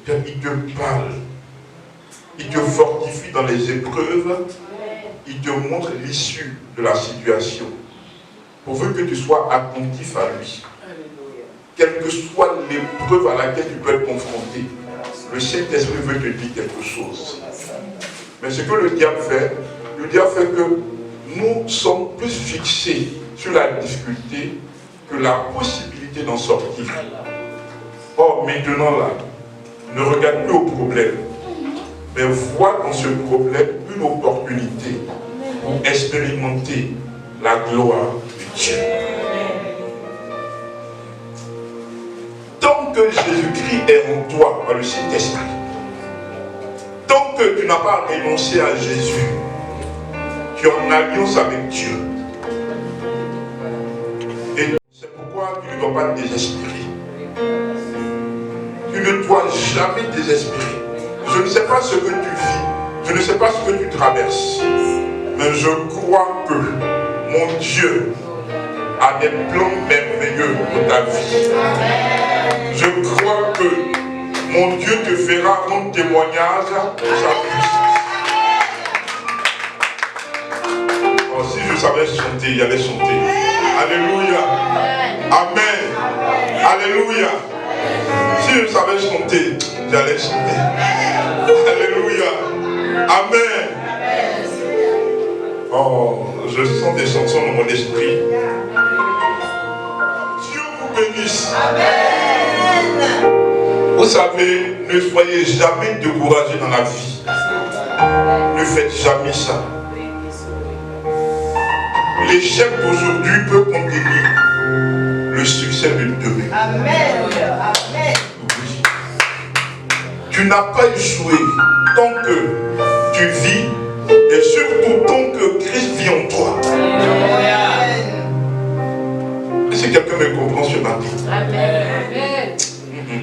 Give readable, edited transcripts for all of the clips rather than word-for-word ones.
Père, il te parle. Il te fortifie dans les épreuves. Il te montre l'issue de la situation. Pourvu que tu sois attentif à lui. Quelle que soit l'épreuve à laquelle tu peux être confronté, le Saint-Esprit veut te dire quelque chose. Mais ce que le diable fait que nous sommes plus fixés sur la difficulté que la possibilité d'en sortir. Or, maintenant là, ne regarde plus au problème, mais vois dans ce problème une opportunité pour expérimenter la gloire de Dieu. Tant que Jésus-Christ est en toi par le Saint-Esprit, tant que tu n'as pas renoncé à Jésus, tu es en alliance avec Dieu. Et c'est pourquoi tu ne dois pas désespérer. Tu ne dois jamais désespérer. Je ne sais pas ce que tu vis, je ne sais pas ce que tu traverses, mais je crois que mon Dieu a des plans merveilleux pour ta vie. Je crois que mon Dieu te fera rendre témoignage de sa puissance. Oh, si je savais chanter, j'allais chanter. Alléluia. Amen. Alléluia. Si je savais chanter, j'allais chanter. Alléluia. Amen. Oh, je sens des chansons dans mon esprit. Dieu vous bénisse. Amen. Vous savez, ne soyez jamais découragés dans la vie. Ne faites jamais ça. L'échec d'aujourd'hui peut contenir le succès de demain. Amen. Amen. Oui. Tu n'as pas échoué tant que tu vis et surtout tant que Christ vit en toi. Amen. Est-ce que quelqu'un me comprend ce matin? Amen.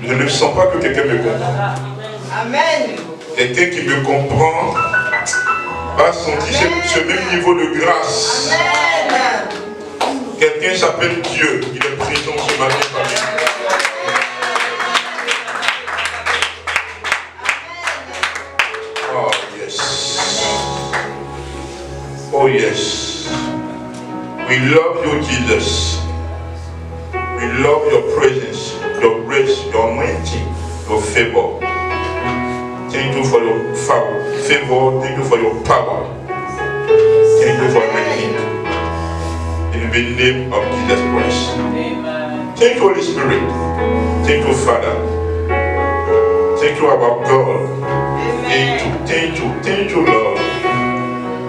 Je ne sens pas que quelqu'un me comprend. Amen. Quelqu'un qui me comprend va sentir ce même niveau de grâce. Amen. Quelqu'un s'appelle Dieu, il est présent ce matin parmi nous. Oh yes. Oh yes. We love you, Jesus. We love your presence, your grace, your anointing, your favor. Thank you for your favor. Thank you for your power. Thank you for everything. In the name of Jesus Christ. Amen. Thank you, Holy Spirit. Thank you, Father. Thank you, our God. Thank you, Lord.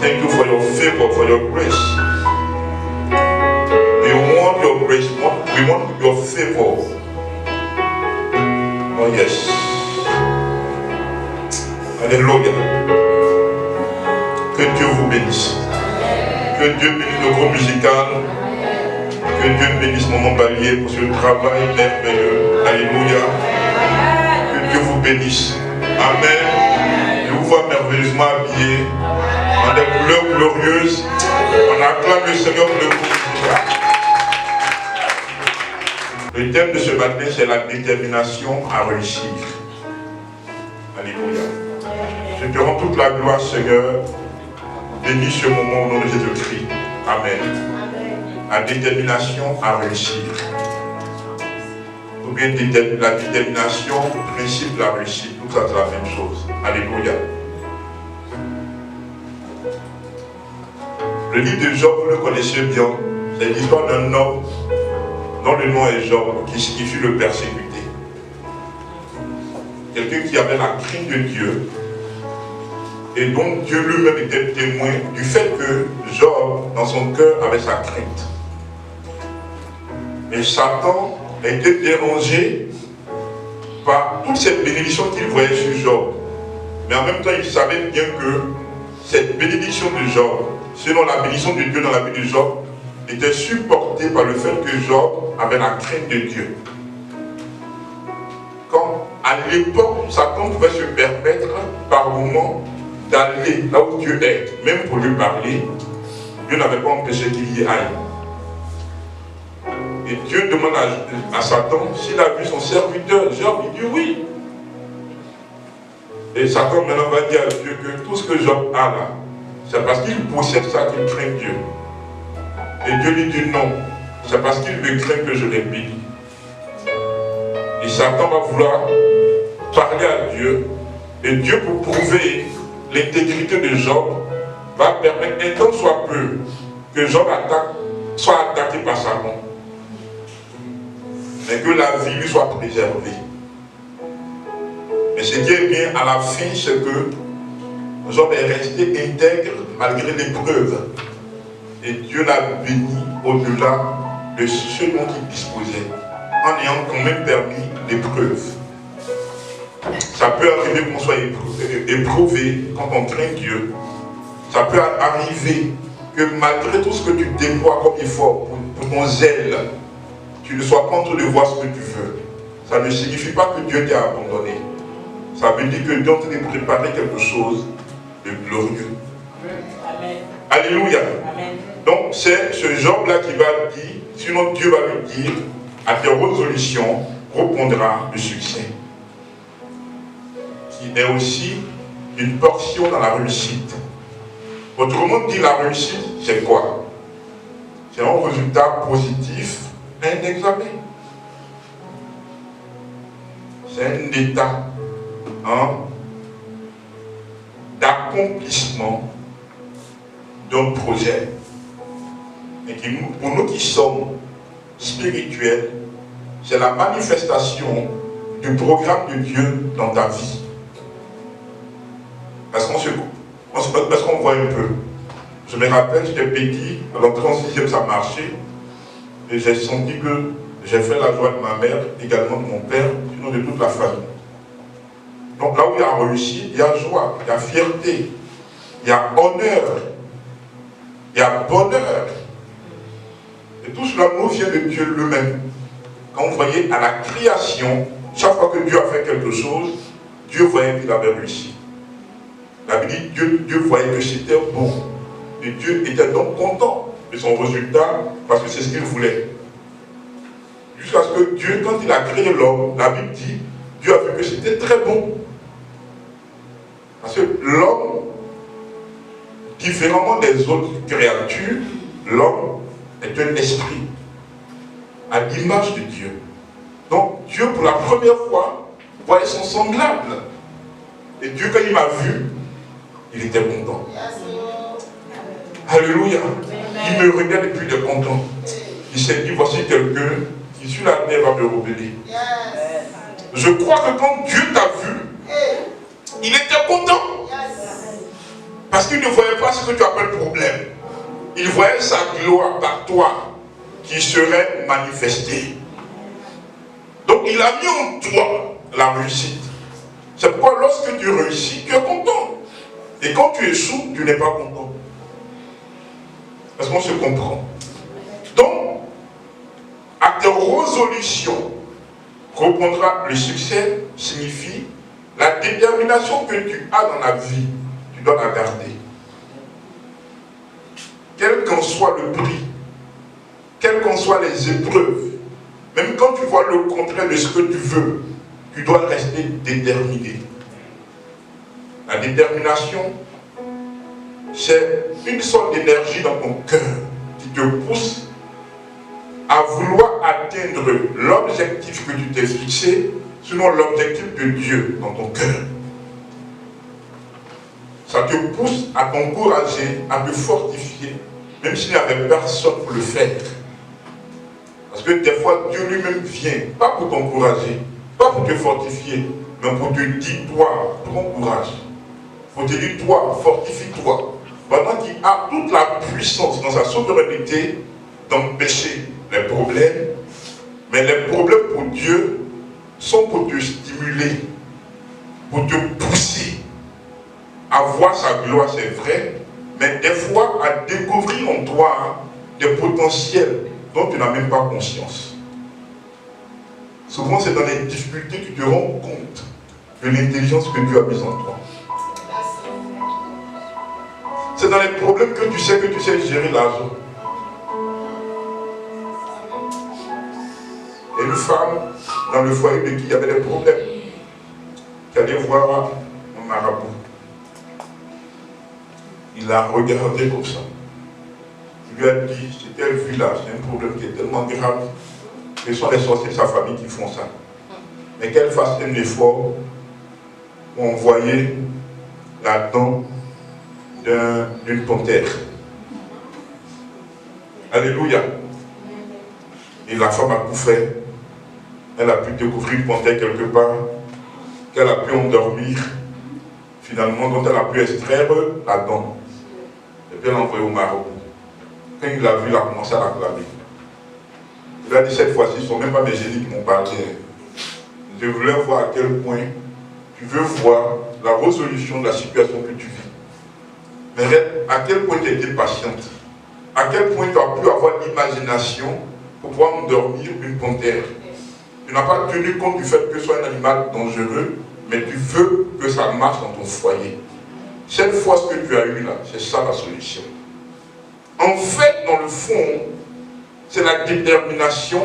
Thank you for your favor, for your grace. We want your grace. We want your favor. Oh yes. Alléluia. Que Dieu vous bénisse. Que Dieu bénisse le groupe musical. Que Dieu bénisse mon Balier pour ce travail merveilleux. Alléluia. Que Dieu vous bénisse. Amen. Je vous vois merveilleusement habillés en des couleurs glorieuses. On acclame le Seigneur pour le groupe musical. Le thème de ce matin, c'est la détermination à réussir. Alléluia. Je te rends toute la gloire, Seigneur. Bénis ce moment au nom de Jésus-Christ. Amen. La détermination à réussir. Ou bien la détermination, le principe de la réussite. Tout ça, c'est la même chose. Alléluia. Le livre de Job, vous le connaissez bien. C'est l'histoire d'un homme dont le nom est Job, qui signifie le persécuté. Quelqu'un qui avait la crainte de Dieu. Et donc Dieu lui-même était témoin du fait que Job, dans son cœur, avait sa crainte. Et Satan était dérangé par toutes ces bénédictions qu'il voyait sur Job. Mais en même temps, il savait bien que cette bénédiction de Job, selon la bénédiction de Dieu dans la vie de Job, était supportée par le fait que Job avait la crainte de Dieu. Quand, à l'époque, Satan pouvait se permettre, par moments, d'aller là où Dieu est, même pour lui parler, Dieu n'avait pas empêché qu'il y aille. Et Dieu demande à Satan s'il a vu son serviteur. Job, il dit oui. Et Satan maintenant va dire à Dieu que tout ce que Job a là, c'est parce qu'il possède ça qu'il craint Dieu. Et Dieu lui dit non, c'est parce qu'il me craint que je l'ai béni. Et Satan va vouloir parler à Dieu. Et Dieu, pour prouver l'intégrité de Job, va permettre un temps soit peu que Job soit attaqué par Satan. Mais que la vie lui soit préservée. Mais ce qui est bien à la fin, c'est que Job est resté intègre malgré l'épreuve. Et Dieu l'a béni au-delà de ce dont il disposait, en ayant quand même permis l'épreuve. Ça peut arriver qu'on soit éprouvé quand on craint Dieu. Ça peut arriver que malgré tout ce que tu déploies comme effort pour ton zèle, tu ne sois pas en train de voir ce que tu veux. Ça ne signifie pas que Dieu t'a abandonné. Ça veut dire que Dieu t'a préparé quelque chose de glorieux. Amen. Alléluia. Amen. Donc c'est ce Job-là qui va dire, sinon Dieu va lui dire, à tes résolutions répondra le succès. Qui est aussi une portion dans la réussite. Autrement dit, la réussite, c'est quoi? C'est un résultat positif d'un examen. C'est un état d'accomplissement d'un projet. Et pour nous qui sommes spirituels, c'est la manifestation du programme de Dieu dans ta vie. Parce qu'on voit un peu. Je me rappelle, j'étais petit, à l'entrée en 6e, ça marchait. Et j'ai senti que j'ai fait la joie de ma mère, également de mon père, sinon de toute la famille. Donc là où il y a réussi, il y a joie, il y a fierté, il y a honneur, il y a bonheur. Et tout cela nous vient de Dieu lui-même. Quand vous voyez à la création, chaque fois que Dieu a fait quelque chose, Dieu voyait qu'il avait réussi. La Bible dit Dieu voyait que c'était bon. Et Dieu était donc content de son résultat parce que c'est ce qu'il voulait. Jusqu'à ce que Dieu, quand il a créé l'homme, la Bible dit, Dieu a vu que c'était très bon. Parce que l'homme, différemment des autres créatures, l'homme est un esprit à l'image de Dieu. Donc Dieu, pour la première fois, voyait son semblable. Et Dieu, quand il m'a vu, il était content. Alléluia. Il me regarde et puis il est content. Il s'est dit, voici quelqu'un qui sur la terre va me rebeller. Je crois que quand Dieu t'a vu, il était content. Parce qu'il ne voyait pas ce que tu appelles problème. Il voyait sa gloire par toi qui serait manifestée. Donc il a mis en toi la réussite. C'est pourquoi lorsque tu réussis, tu es content. Et quand tu échoues, tu n'es pas content. Parce qu'on se comprend. Donc, à tes résolutions, répondra le succès signifie la détermination que tu as dans la vie, tu dois la garder. Quel qu'en soit le prix, quelles qu'en soient les épreuves, même quand tu vois le contraire de ce que tu veux, tu dois rester déterminé. La détermination, c'est une sorte d'énergie dans ton cœur qui te pousse à vouloir atteindre l'objectif que tu t'es fixé, sinon l'objectif de Dieu dans ton cœur. Ça te pousse à t'encourager, à te fortifier, même s'il n'y avait personne pour le faire. Parce que des fois, Dieu lui-même vient, pas pour t'encourager, pas pour te fortifier, mais pour te dire, toi, prends courage. Pour te dire, toi, fortifie-toi. Pendant qu'il a toute la puissance dans sa souveraineté d'empêcher les problèmes, mais les problèmes pour Dieu sont pour te stimuler, pour te pousser à voir sa gloire, c'est vrai, mais des fois à découvrir en toi des potentiels dont tu n'as même pas conscience. Souvent c'est dans les difficultés que tu te rends compte de l'intelligence que Dieu a mise en toi. C'est dans les problèmes que tu sais gérer l'argent. une femme dans le foyer de qui il y avait des problèmes, qui allait voir un marabout. Il l'a regardé comme ça. Il lui a dit, c'est quelle vue là, c'est un problème qui est tellement grave. Ce sont les sorciers de sa famille qui font ça. Mais qu'elle fasse un effort pour envoyer la dent d'une panthère. Alléluia. Et la femme a tout fait. Elle a pu découvrir une panthère quelque part, qu'elle a pu endormir, finalement, dont elle a pu extraire la dent. Et puis elle l'a envoyé au marabout. Quand il l'a vu, il a commencé à l'acclamer. Il a dit, cette fois-ci, ce ne sont même pas mes génies qui m'ont parlé. Je voulais voir à quel point tu veux voir la résolution de la situation que tu vis. Mais à quel point tu as été patiente. À quel point tu as pu avoir l'imagination pour pouvoir endormir une panthère. Tu n'as pas tenu compte du fait que ce soit un animal dangereux, mais tu veux que ça marche dans ton foyer. Cette fois, ce que tu as eu là, c'est ça la solution. En fait, dans le fond, c'est la détermination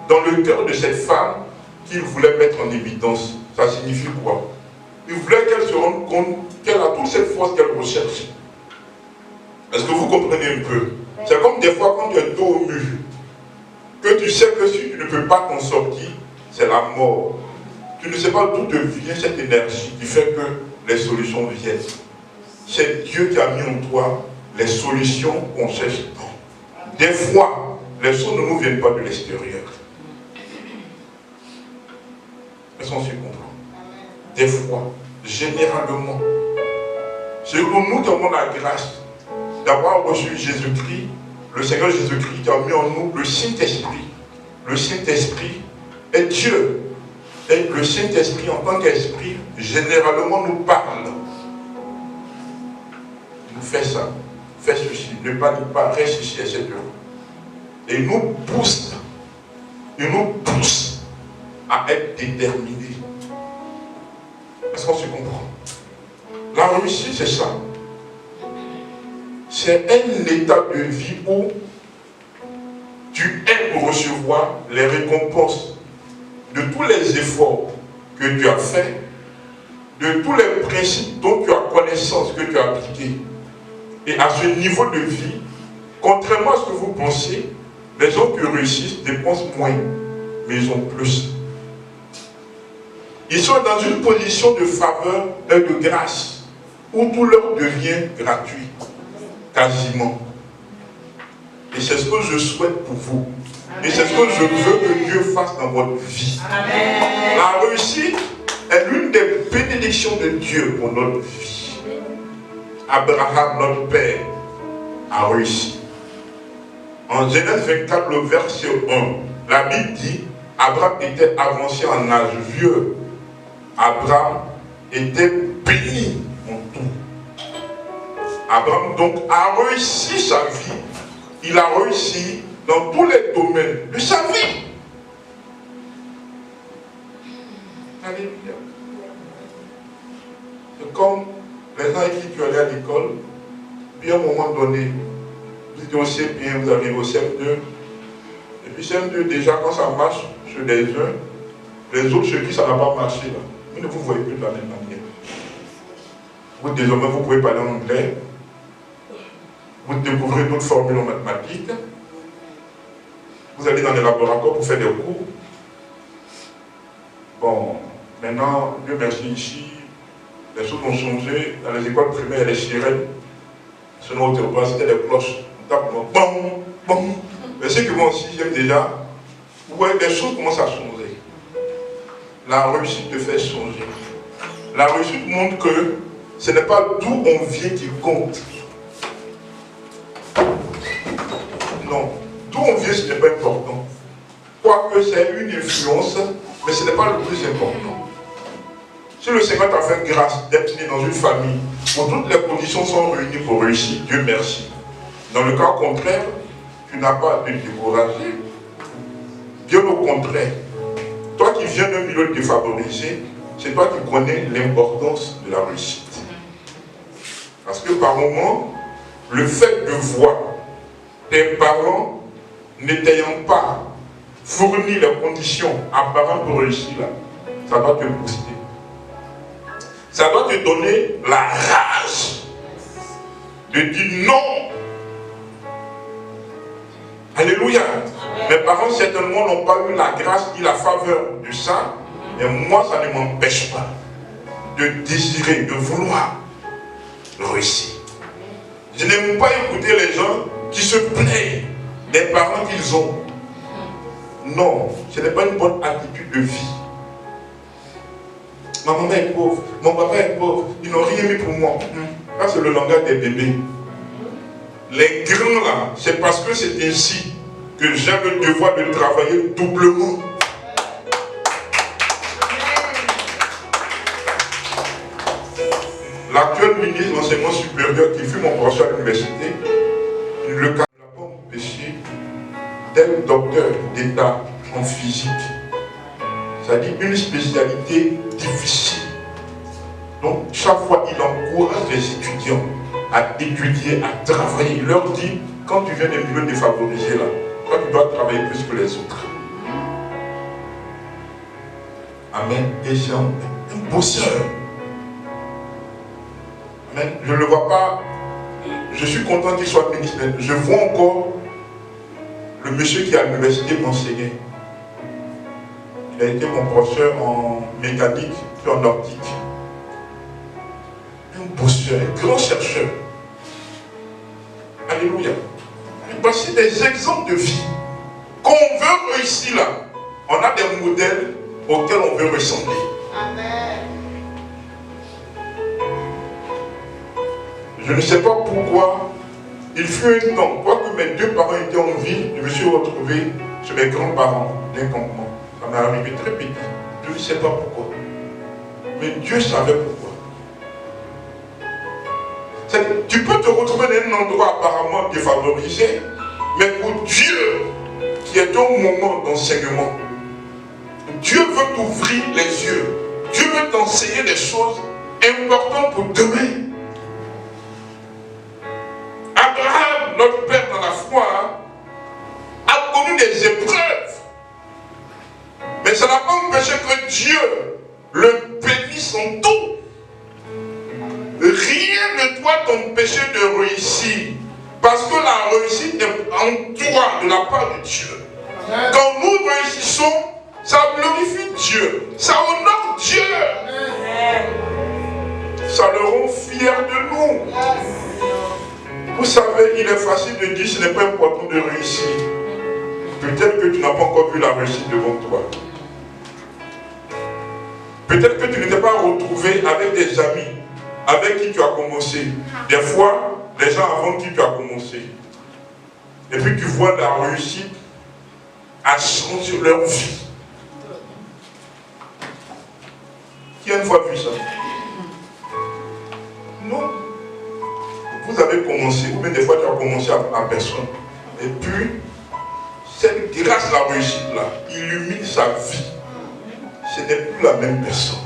dans le cœur de cette femme qu'il voulait mettre en évidence. Ça signifie quoi? Il voulait qu'elle se rende compte qu'elle a toute cette force qu'elle recherche. Est-ce que vous comprenez un peu? C'est comme des fois quand tu es dos au mur, que tu sais que si tu ne peux pas t'en sortir, c'est la mort. Tu ne sais pas d'où te vient cette énergie qui fait que les solutions viennent. C'est Dieu qui a mis en toi les solutions qu'on cherche. Des fois, les choses ne nous viennent pas de l'extérieur. Est-ce qu'on s'y comprend? Des fois, généralement, c'est pour nous qui avons la grâce d'avoir reçu Jésus-Christ, le Seigneur Jésus-Christ qui a mis en nous le Saint-Esprit. Le Saint-Esprit est Dieu. Et le Saint-Esprit, en tant qu'Esprit, généralement nous parle. Il nous fait ça, fais ceci, ne panique pas, reste ici à cette heure. Et il nous pousse à être déterminés. Est-ce qu'on se comprend? La réussite, c'est ça. C'est un état de vie où tu es pour recevoir les récompenses de tous les efforts que tu as faits, de tous les principes dont tu as connaissance, que tu as appliqués. Et à ce niveau de vie, contrairement à ce que vous pensez, les gens qui réussissent dépensent moins, mais ils ont plus. Ils sont dans une position de faveur et de grâce, où tout leur devient gratuit, quasiment. Et c'est ce que je souhaite pour vous. Et c'est ce que je veux que Dieu fasse dans votre vie. Amen. La réussite est l'une des bénédictions de Dieu pour notre vie. Abraham, notre père, a réussi. En Genèse 24, le verset 1, la Bible dit, Abraham était avancé en âge, vieux. Abraham était béni en tout. Abraham donc a réussi sa vie. Il a réussi dans tous les domaines de sa vie. Alléluia. C'est comme les gens avec qui tu allais à l'école, puis à un moment donné, vous étiez au CP1, vous arrivez au CM2, et puis CM2, déjà quand ça marche chez les uns, les autres chez qui ça n'a pas marché, là, vous ne vous voyez plus de la même manière. Vous, désormais, vous pouvez parler en anglais, vous découvrez d'autres formules en mathématiques, vous allez dans les laboratoires pour faire des cours. Bon, maintenant, Dieu merci, ici, les choses ont changé. Dans les écoles primaires, il y a les sirènes. Selon notre territoire, c'était des cloches. On tape, bon, bon. Mais ceux qui vont en sixième déjà, vous voyez, les choses commencent à changer. La réussite te fait changer. La réussite montre que ce n'est pas d'où on vient qui compte. Non. D'où on vient, ce n'est pas important. Quoique c'est une influence, mais ce n'est pas le plus important. Si le Seigneur t'a fait grâce d'être né dans une famille où toutes les conditions sont réunies pour réussir, Dieu merci. Dans le cas contraire, tu n'as pas à te décourager. Bien au contraire, toi qui viens d'un milieu défavorisé, c'est toi qui connais l'importance de la réussite. Parce que par moment, le fait de voir tes parents n'étayant pas fournit les conditions apparentes pour réussir là, ça doit te booster. Ça doit te donner la rage de dire non. Alléluia. Mes parents certainement n'ont pas eu la grâce ni la faveur de ça, mais moi ça ne m'empêche pas de désirer, de vouloir réussir. Je n'aime pas écouter les gens qui se plaignent des parents qu'ils ont. Non, ce n'est pas une bonne attitude de vie. Ma maman est pauvre, mon papa est pauvre, ils n'ont rien mis pour moi. Ça c'est le langage des bébés. Les grands là, c'est parce que c'est ainsi que j'ai le devoir de travailler doublement. L'actuel ministre de l'enseignement supérieur qui fut mon professeur à l'université, le cas n'a pas empêché d'être docteur d'État en physique. C'est-à-dire une spécialité difficile. Donc chaque fois il encourage les étudiants à étudier, à travailler. Il leur dit, quand tu viens des milieux défavorisés là, toi tu dois travailler plus que les autres. Amen. Et c'est un bosseur. Amen. Je ne le vois pas. Je suis content qu'il soit ministre, mais je vois encore le monsieur qui à l'université m'enseignait. Il a été mon professeur en mécanique puis en optique. Un bosseur, un grand chercheur. Alléluia. Voici des exemples de vie. Quand on veut réussir là, on a des modèles auxquels on veut ressembler. Amen. Je ne sais pas pourquoi, il fut un temps, quoique mes deux parents étaient en vie, je me suis retrouvé chez mes grands-parents d'un campement. Ça m'est arrivé très petit. Je ne sais pas pourquoi. Mais Dieu savait pourquoi. Tu peux te retrouver dans un endroit apparemment défavorisé, mais pour Dieu, qui est ton moment d'enseignement, Dieu veut t'ouvrir les yeux. Dieu veut t'enseigner des choses importantes pour demain. Abraham, notre père dans la foi, a connu des épreuves. Mais ça n'a pas empêché que Dieu le bénisse en tout. Rien ne doit t'empêcher de réussir. Parce que la réussite est en toi de la part de Dieu. Quand nous réussissons, ça glorifie Dieu. Ça honore Dieu. Ça le rend fier de nous. Vous savez, il est facile de dire ce n'est pas important de réussir. Peut-être que tu n'as pas encore vu la réussite devant toi. Peut-être que tu ne t'es pas retrouvé avec des amis avec qui tu as commencé. Des fois, les gens avant qui tu as commencé. Et puis tu vois la réussite à changer leur vie. Qui a une fois vu ça? Non. Vous avez commencé, ou bien des fois tu as commencé à personne. Et puis, cette grâce à la réussite là, illumine sa vie. Ce n'est plus la même personne.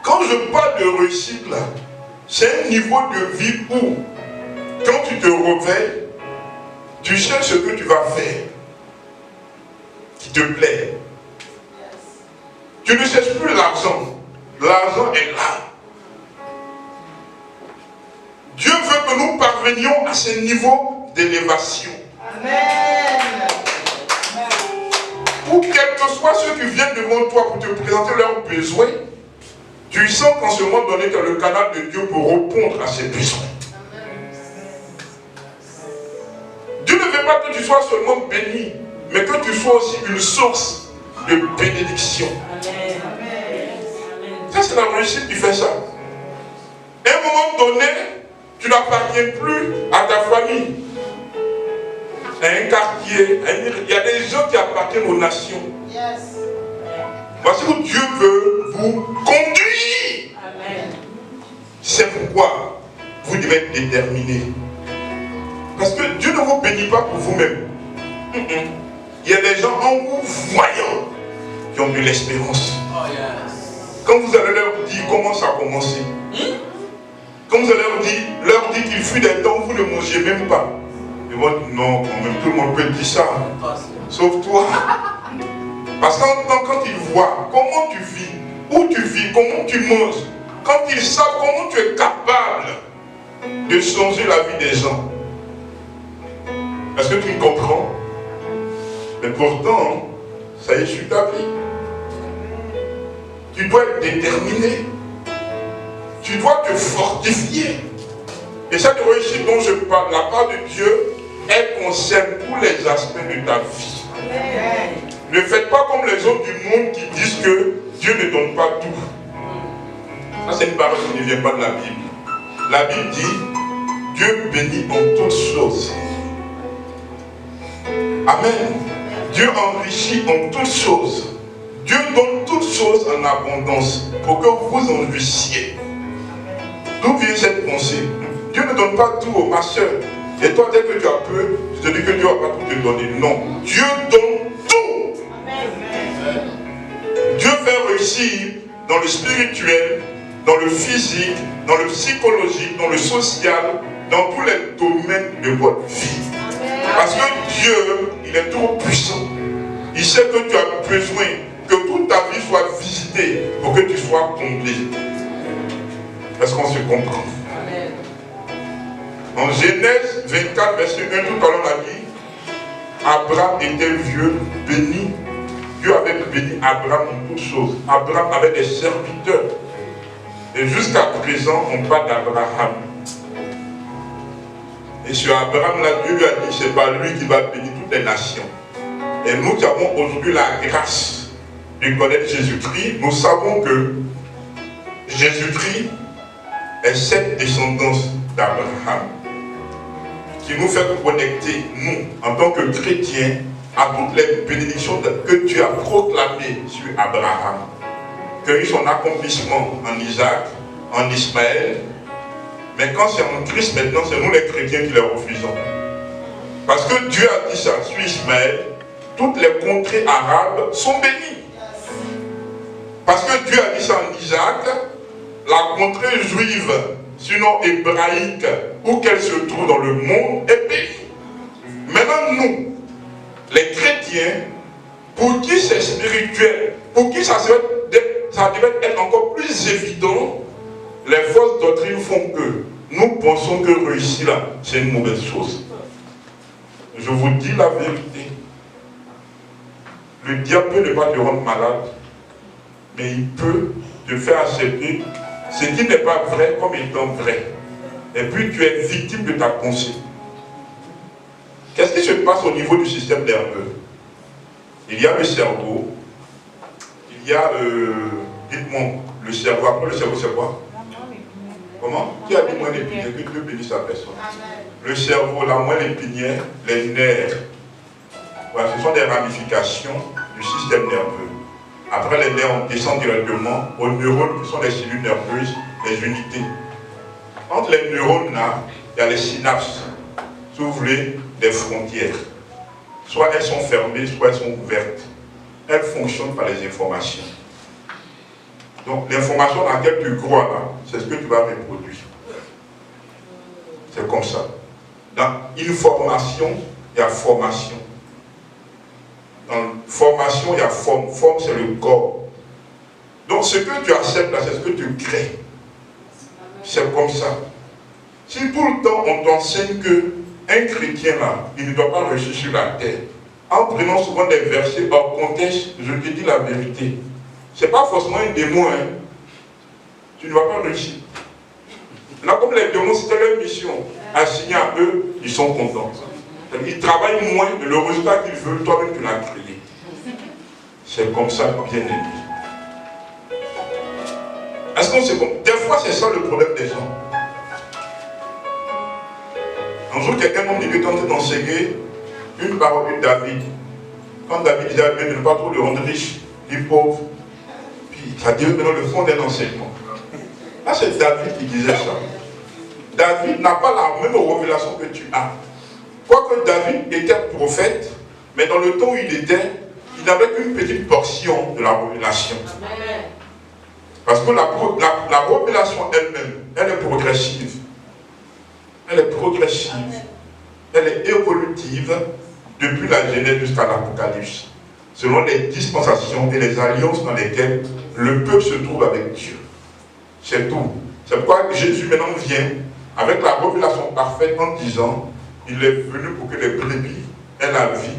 Quand je parle de réussite là, c'est un niveau de vie où, quand tu te réveilles, tu cherches ce que tu vas faire qui te plaît. Tu ne cherches plus l'argent. L'argent est là. Dieu veut que nous parvenions à ce niveau d'élévation. Amen. Ou quel que soit ceux qui viennent devant toi pour te présenter leurs besoins, tu sens qu'en ce moment donné, tu as le canal de Dieu pour répondre à ses besoins. Dieu ne veut pas que tu sois seulement béni, mais que tu sois aussi une source de bénédiction. Ça, c'est la réussite qui fait ça. À un moment donné, tu n'appartiens plus à ta famille, à un quartier, il y a des gens qui appartiennent aux nations. Voici où Dieu veut vous conduire. C'est pourquoi vous devez être déterminé. Parce que Dieu ne vous bénit pas pour vous-même. Il y a des gens en vous voyant qui ont de l'espérance. Quand vous allez leur dire comment ça a commencé, quand vous allez leur dire qu'il fut des temps où vous ne mangez même pas, ils vont dire non, quand même, tout le monde peut dire ça. sauve-toi. Parce que quand ils voient comment tu vis, où tu vis, comment tu manges, quand ils savent comment tu es capable de changer la vie des gens, est-ce que tu me comprends? Mais pourtant, ça y est sur ta vie. Tu dois être déterminé. Tu dois te fortifier. Et cette réussite dont je parle, la part de Dieu, elle concerne tous les aspects de ta vie. Amen. Ne faites pas comme les autres du monde qui disent que Dieu ne donne pas tout. Ça, c'est une parole qui ne vient pas de la Bible. La Bible dit, Dieu bénit en toutes choses. Amen. Dieu enrichit en toutes choses. Dieu donne toutes choses en abondance pour que vous en jouissiez. D'où vient cette pensée? Dieu ne donne pas tout, ma soeur. Et toi, dès que tu as peu, je te dis que Dieu ne va pas tout te donner. Non. Dieu donne tout. Amen. Dieu fait réussir dans le spirituel, dans le physique, dans le psychologique, dans le social, dans tous les domaines de votre vie. Amen. Parce que Dieu, il est trop puissant. Il sait que tu as besoin que toute ta vie soit visitée pour que tu sois comblé. Est-ce qu'on se comprend? Amen. En Genèse 24, verset 1, tout à l'heure on a dit, Abraham était vieux, béni. Dieu avait béni Abraham en toutes choses. Abraham avait des serviteurs. Et jusqu'à présent, on parle d'Abraham. Et sur Abraham, là, Dieu lui a dit, c'est pas lui qui va bénir toutes les nations. Et nous qui avons aujourd'hui la grâce de connaître Jésus-Christ, nous savons que Jésus-Christ est cette descendance d'Abraham qui nous fait connecter, nous, en tant que chrétiens, à toutes les bénédictions que Dieu a proclamées sur Abraham, qui a eu son accomplissement en Isaac, en Ismaël. Mais quand c'est en Christ maintenant, c'est nous les chrétiens qui les refusons. Parce que Dieu a dit ça sur Ismaël, toutes les contrées arabes sont bénies. Parce que Dieu a dit ça en Isaac, la contrée juive, sinon hébraïque, où qu'elle se trouve dans le monde, est bénie. Maintenant, nous, les chrétiens, pour qui c'est spirituel, pour qui ça devait être encore plus évident, les fausses doctrines font que nous pensons que réussir là, c'est une mauvaise chose. Je vous dis la vérité. Le diable peut ne pas te rendre malade, mais il peut te faire accepter ce qui n'est pas vrai comme étant vrai. Et puis tu es victime de ta pensée. Qu'est-ce qui se passe au niveau du système nerveux? Il y a le cerveau, il y a, dites-moi, le cerveau. Après le cerveau, c'est quoi? Comment? Qui a dit moelle épinière? Que Dieu bénisse sa personne. Le cerveau, la moelle épinière, les nerfs. Voilà, ce sont des ramifications du système nerveux. Après les nerfs, on descend directement aux neurones qui sont les cellules nerveuses, les unités. Entre les neurones là, il y a les synapses. Si vous voulez, des frontières. Soit elles sont fermées, soit elles sont ouvertes. Elles fonctionnent par les informations. Donc l'information dans laquelle tu crois là, c'est ce que tu vas reproduire. C'est comme ça. Dans information, il y a formation. Dans formation, il y a forme. Forme, c'est le corps. Donc ce que tu acceptes là, c'est ce que tu crées. C'est comme ça. Si tout le temps on t'enseigne que un chrétien là, il ne doit pas réussir sur la terre, en prenant souvent des versets hors contexte, je te dis la vérité. Ce n'est pas forcément un démon, hein. Tu ne vas pas réussir. Là, comme les démons, c'était leur mission. Assignée à eux, ils sont contents. Ils travaillent moins, mais le résultat qu'ils veulent, toi-même tu l'as créé. C'est comme ça, bien aimé. Est-ce qu'on sait comme... Des fois, c'est ça le problème des gens. Un jour, quelqu'un m'a dit que tu es en train d'enseigner une parole de David. Quand David disait à Dieu de ne pas trop le rendre riche, ni pauvre, puis ça dit maintenant le fond d'un enseignement. Là, c'est David qui disait ça. David n'a pas la même révélation que tu as. Quoique David était prophète, mais dans le temps où il était, il n'avait qu'une petite portion de la révélation. Amen. Parce que la révélation elle-même, elle est progressive. Elle est progressive. Elle est évolutive depuis la Genèse jusqu'à l'Apocalypse, selon les dispensations et les alliances dans lesquelles le peuple se trouve avec Dieu. C'est tout. C'est pourquoi Jésus maintenant vient avec la révélation parfaite en disant il est venu pour que les brebis aient la vie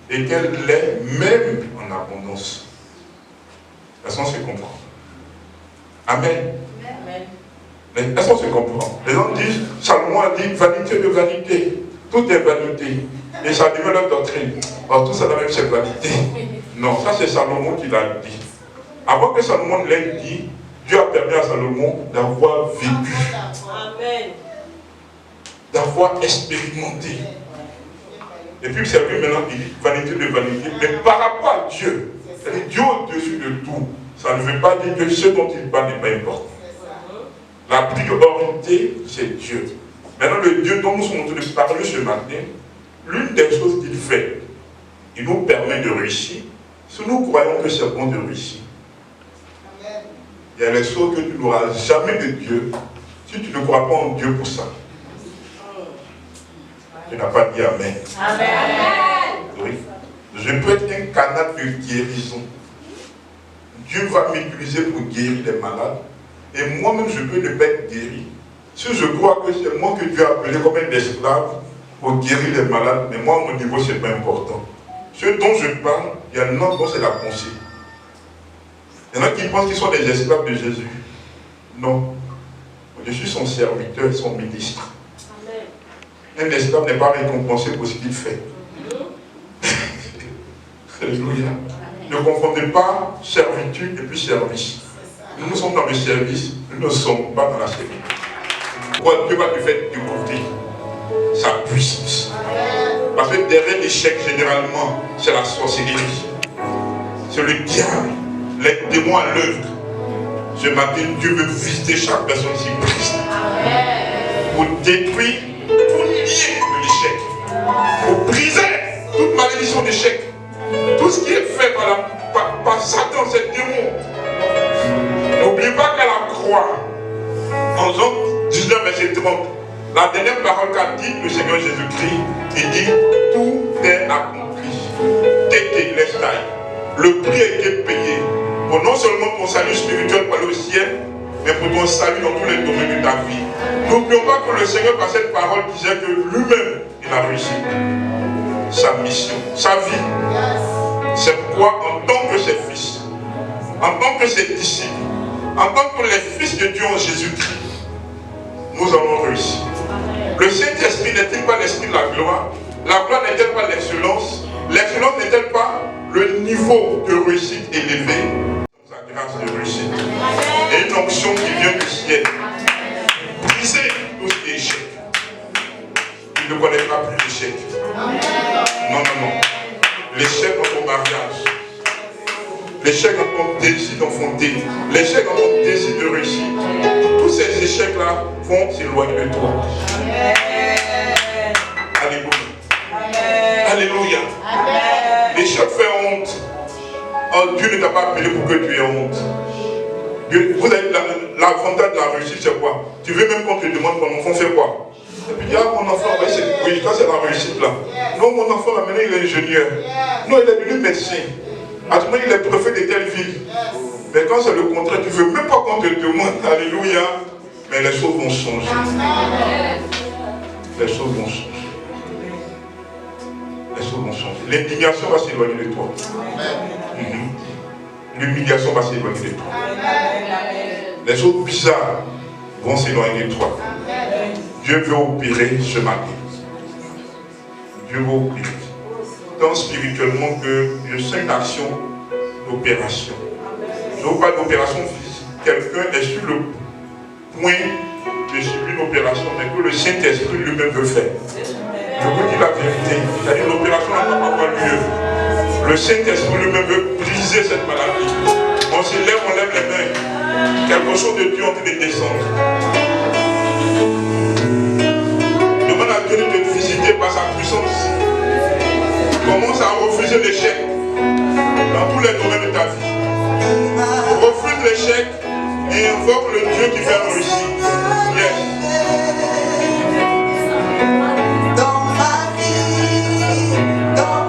et qu'elle l'ait même en abondance. Est-ce qu'on se comprend? Amen. Amen. Est-ce qu'on se comprend? Les gens disent, Salomon a dit vanité de vanité. Tout est vanité. Et ça devient leur doctrine. Alors tout ça même c'est vanité. Non, ça c'est Salomon qui l'a dit. Avant que Salomon l'ait dit, Dieu a permis à Salomon d'avoir vécu. Amen. D'avoir expérimenté. Et puis c'est lui maintenant qui dit vanité de vanité. Mais par rapport à Dieu, c'est Dieu au-dessus de tout. Ça ne veut pas dire que ce dont il parle n'est pas important. La priorité, c'est Dieu. Maintenant, le Dieu dont nous sommes en train de parler ce matin, l'une des choses qu'il fait, il nous permet de réussir. Si nous croyons que c'est bon de réussir, il y a les choses que tu n'auras jamais de Dieu si tu ne crois pas en Dieu pour ça. Tu n'as pas dit Amen. Amen. Oui. Je peux être un canal de guérison. Dieu va m'utiliser pour guérir les malades. Et moi-même, je peux ne pas être guéri. Si je crois que c'est moi que Dieu a appelé comme un esclave pour guérir les malades, mais moi, à mon niveau, ce n'est pas important. Ce dont je parle, il y en a dont c'est la pensée. Il y en a qui pensent qu'ils sont des esclaves de Jésus. Non. Je suis son serviteur, son ministre. Un esclave n'est pas récompensé pour ce qu'il fait. Alléluia. Ne confondez pas servitude et puis service. Nous sommes dans le service, nous ne sommes pas dans la servitude. Pourquoi Dieu va te faire découvrir sa puissance? Parce que derrière l'échec, généralement, c'est la sorcellerie. C'est le diable, les démons à l'œuvre. Ce matin, Dieu veut visiter chaque personne ici prise pour détruire, pour nier de l'échec, pour briser toute malédiction d'échec. Tout ce qui est fait par Satan, c'est démon. N'oubliez pas qu'à la croix, en Jean 19, verset 30, la dernière parole qu'a dit le Seigneur Jésus-Christ, il dit tout est accompli. Tété, l'estail. Le prix a été payé pour non seulement ton salut spirituel pour aller au ciel, mais pour ton salut dans tous les domaines de ta vie. N'oublions pas que le Seigneur, par cette parole, disait que lui-même, il a réussi sa mission, sa vie. C'est pourquoi, en tant que ses fils, en tant que ses disciples, en tant que les fils de Dieu en Jésus-Christ, nous allons réussir. Le Saint-Esprit n'est-il pas l'esprit de la gloire? La gloire n'est-elle pas l'excellence? L'excellence n'est-elle pas le niveau de réussite élevé? Sa grâce de réussite. Et une onction qui vient du ciel. Briser tout ce qui est échec. Il ne connaîtra plus l'échec. Non, non, non. L'échec dans ton mariage. L'échec dans ton désir d'enfanter. L'échec dans ton désir de réussir. Tous ces échecs-là vont s'éloigner de toi. Alléluia. Alléluia. L'échec fait honte. Oh, Dieu ne t'a pas appelé pour que tu aies honte. Vous avez l'avantage de la réussite, c'est quoi? Tu veux même qu'on te demande ton enfant fait quoi? Et puis, ah, mon enfant, oui, ça c'est la réussite là. Non, mon enfant, là, maintenant il est ingénieur. Non, il est devenu médecin. À tout moment, il est préfet de telle ville. Mais quand c'est le contraire, tu ne veux même pas qu'on te demande, alléluia, mais les choses vont changer. Les choses vont changer. Les choses vont changer. L'indignation va s'éloigner de toi. L'humiliation va s'éloigner de toi. Les choses bizarres vont s'éloigner de toi. Dieu veut opérer ce matin. Dieu veut opérer. Tant spirituellement que je sens une action d'opération. Je ne veux pas d'opération physique. Quelqu'un est sur le point de subir une opération, mais que le Saint-Esprit lui-même veut faire. Je vous dis la vérité. C'est-à-dire l'opération n'a pas avoir lieu. Le Saint-Esprit lui-même veut briser cette maladie. On se lève, on lève les mains. Quelque chose de Dieu en train de descendre. Demande à Dieu de te visiter par sa puissance. Commence à refuser l'échec dans tous les domaines de ta vie. Refuse l'échec et invoque le Dieu qui fait réussir. Yes. Dans ma vie, dans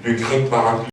le grec paraclet.